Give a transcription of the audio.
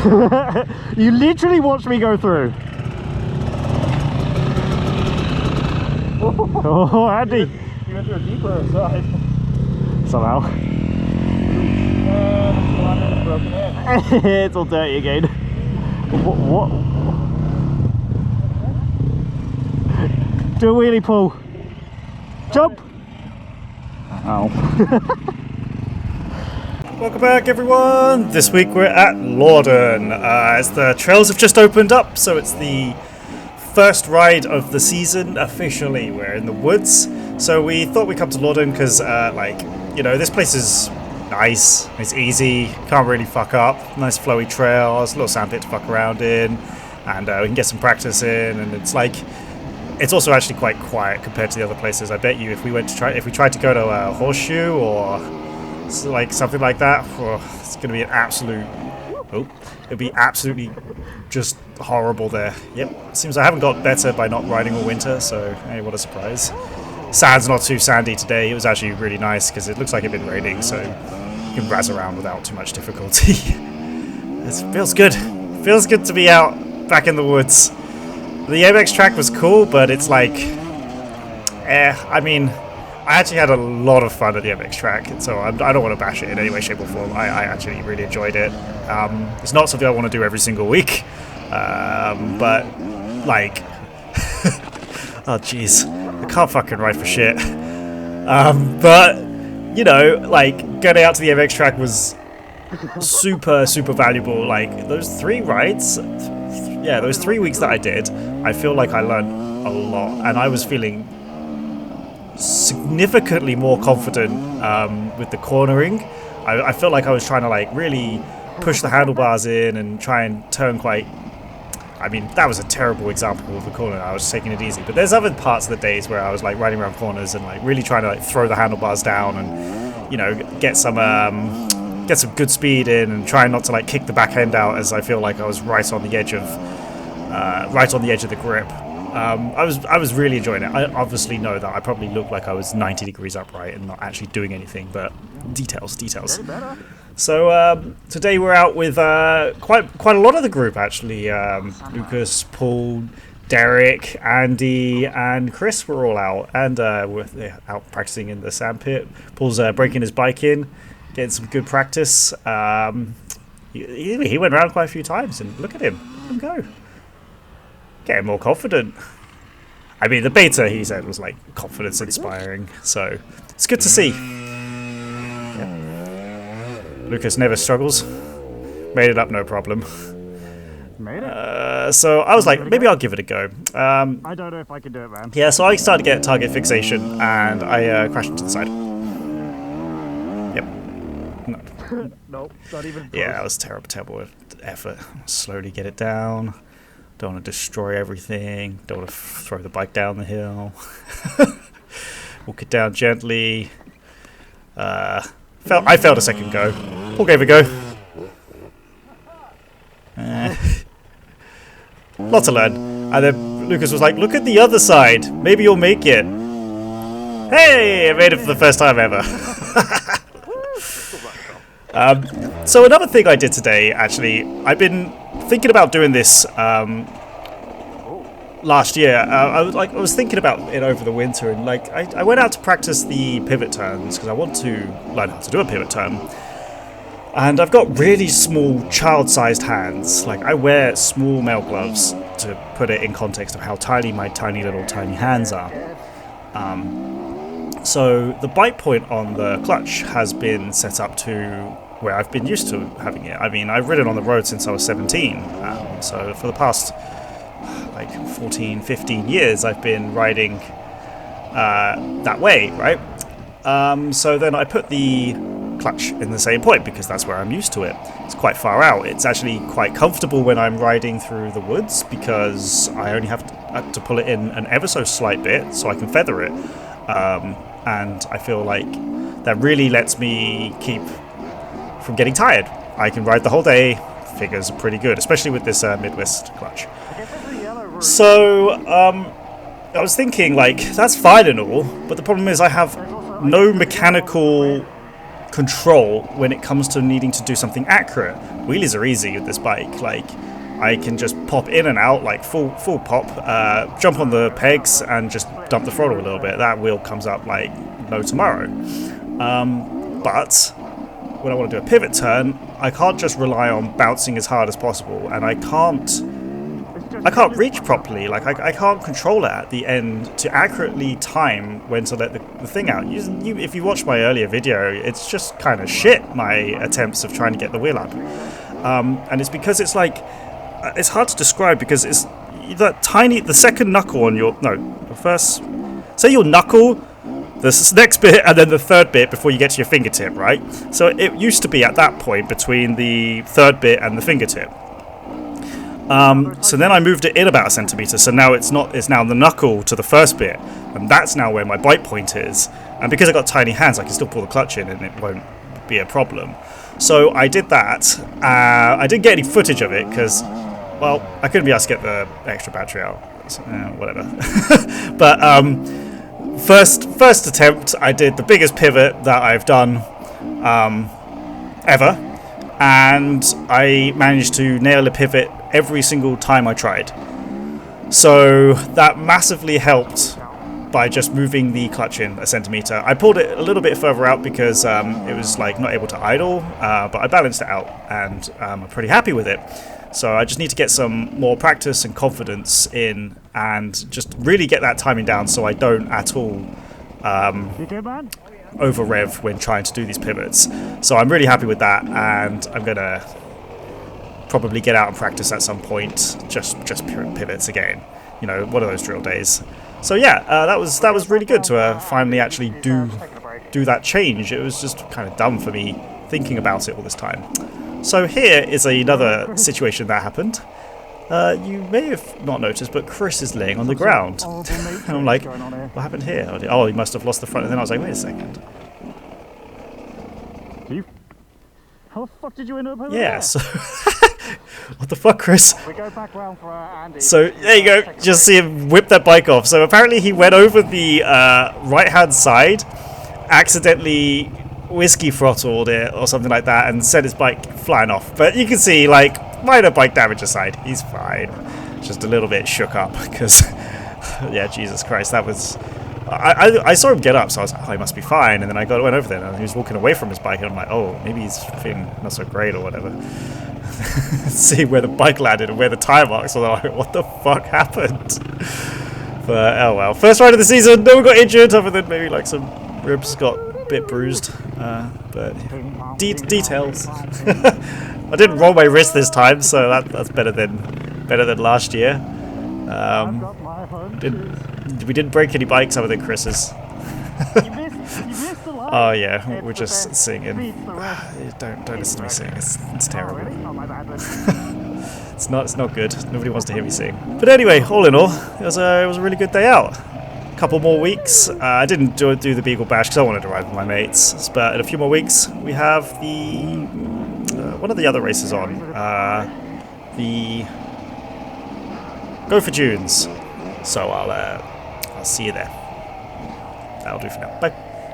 You literally watched me go through. Oh, Andy. You went through a deeper side. Somehow. And broken in. It's all dirty again. What? Do a wheelie, Paul. Jump! Ow. Welcome back, everyone. This week we're at Lawden. As the trails have just opened up, so it's the first ride of the season officially. We're in the woods, so we thought we'd come to Lawden because, this place is nice. It's easy. Can't really fuck up. Nice flowy trails, a little sandpit to fuck around in, and we can get some practice in. And it's also actually quite quiet compared to the other places. I bet you if we tried to go to a horseshoe or something like that, it's going to be an absolute. It'd be absolutely just horrible there. Yep. Seems I haven't got better by not riding all winter, so hey, what a surprise. Sand's not too sandy today. It was actually really nice because it looks like it's been raining, so you can razz around without too much difficulty. It feels good. Feels good to be out back in the woods. The MX track was cool, but it's like, I actually had a lot of fun at the MX track, and so I don't want to bash it in any way, shape, or form. I actually really enjoyed it. It's not something I want to do every single week, but like, oh jeez, I can't fucking ride for shit. But getting out to the MX track was super, super valuable. Like those 3 rides, those 3 weeks that I did, I feel like I learned a lot, and I was feeling significantly more confident with the cornering. I felt like I was trying to really push the handlebars in and try and turn quite. That was a terrible example of the corner. I was taking it easy, but there's other parts of the days where I was riding around corners and really trying to throw the handlebars down and get some good speed in and trying not to kick the back end out, as I feel like I was right on the edge of the grip. I was really enjoying it. I obviously know that I probably looked like I was 90 degrees upright and not actually doing anything, but details. So today we're out with quite a lot of the group actually. Lucas, Paul, Derek, Andy, and Chris were all out, and we're out practicing in the sandpit. Paul's breaking his bike in, getting some good practice. He went around quite a few times, and look at him go. Getting more confident. The beta, he said, was confidence inspiring, so it's good to see. Yeah. Lucas never struggles. Made it up, no problem. Made it. So I was like, maybe I'll give it a go. I don't know if I can do it, man. Yeah, so I started to get target fixation, and I crashed into the side. Yep. No. Nope, not even close. Yeah, that was terrible effort. Slowly get it down. Don't want to destroy everything. Don't want to throw the bike down the hill. Walk it down gently. I failed a second go. Paul gave it a go. Lot to learn. And then Lucas was like, look at the other side. Maybe you'll make it. Hey, I made it for the first time ever. So another thing I did today, actually, I've been thinking about doing this last year. I was thinking about it over the winter, and I went out to practice the pivot turns because I want to learn how to do a pivot turn. And I've got really small child-sized hands. I wear small male gloves to put it in context of how tiny my tiny hands are. So the bite point on the clutch has been set up to where I've been used to having it. I've ridden on the road since I was 17. So for the past 14, 15 years, I've been riding that way, right? So then I put the clutch in the same point because that's where I'm used to it. It's quite far out. It's actually quite comfortable when I'm riding through the woods because I only have to pull it in an ever so slight bit so I can feather it. And I feel like that really lets me keep from getting tired. I can ride the whole day. Figures are pretty good, especially with this Midwest clutch. So I was thinking, that's fine and all, but the problem is I have no mechanical control when it comes to needing to do something accurate. wheelies are easy with this bike. Like, I can just pop in and out, like full pop, jump on the pegs and just dump the throttle a little bit. That wheel comes up like no tomorrow. But when I want to do a pivot turn, I can't just rely on bouncing as hard as possible, and I can't reach properly. Like, I can't control it at the end to accurately time when to let the thing out. If you watch my earlier video, it's just kind of shit, my attempts of trying to get the wheel up. And it's because it's like, it's hard to describe because it's that tiny, the second knuckle on your, no, the first, say your knuckle, this next bit, and then the third bit before you get to your fingertip, right? So it used to be at that point between the third bit and the fingertip. So then I moved it in about a centimetre, so now it's now the knuckle to the first bit, and that's now where my bite point is. And because I've got tiny hands, I can still pull the clutch in and it won't be a problem. So I did that. I didn't get any footage of it because, well, I couldn't be asked to get the extra battery out, so, whatever. But first attempt, I did the biggest pivot that I've done ever, and I managed to nail a pivot every single time I tried. So that massively helped by just moving the clutch in a centimetre. I pulled it a little bit further out because it was like not able to idle, but I balanced it out, and I'm pretty happy with it. So I just need to get some more practice and confidence in, and just really get that timing down so I don't at all over rev when trying to do these pivots. So I'm really happy with that, and I'm gonna probably get out and practice at some point, just pure pivots again. You know, one of those drill days. So yeah, that was really good to finally actually do that change. It was just kind of dumb for me thinking about it all this time. So here is another situation that happened. You may have not noticed, but Chris is laying on the ground. And I'm like, what happened here? Oh, he must have lost the front. And then I was like, wait a second. How the fuck did you end up over Yeah, there? so... What the fuck, Chris? We go back round for Andy. So, there you go. Just see him whip that bike off. So apparently he went over the right-hand side, accidentally whiskey throttled it or something like that, and sent his bike flying off. But you can see, like, minor bike damage aside, he's fine. Just a little bit shook up because, yeah, Jesus Christ, that was... I saw him get up, so I was like, oh, he must be fine. And then I went over there, and he was walking away from his bike, and I'm like, oh, maybe he's feeling not so great or whatever. See where the bike landed and where the tire marks were. Like, what the fuck happened? But oh well. First ride of the season, no one got injured other than maybe like some ribs got a bit bruised. But details. I didn't roll my wrist this time, so that's better than last year. We didn't break any bikes other than Chris's. Oh yeah, we're just singing. Don't listen to me sing. It's terrible. It's not good. Nobody wants to hear me sing. But anyway, all in all, it was a really good day out. A couple more weeks. I didn't do the Beagle Bash because I wanted to ride with my mates. But in a few more weeks, we have the what are the other races on? The Go for Dunes. So I'll see you there. That'll do for now. Bye.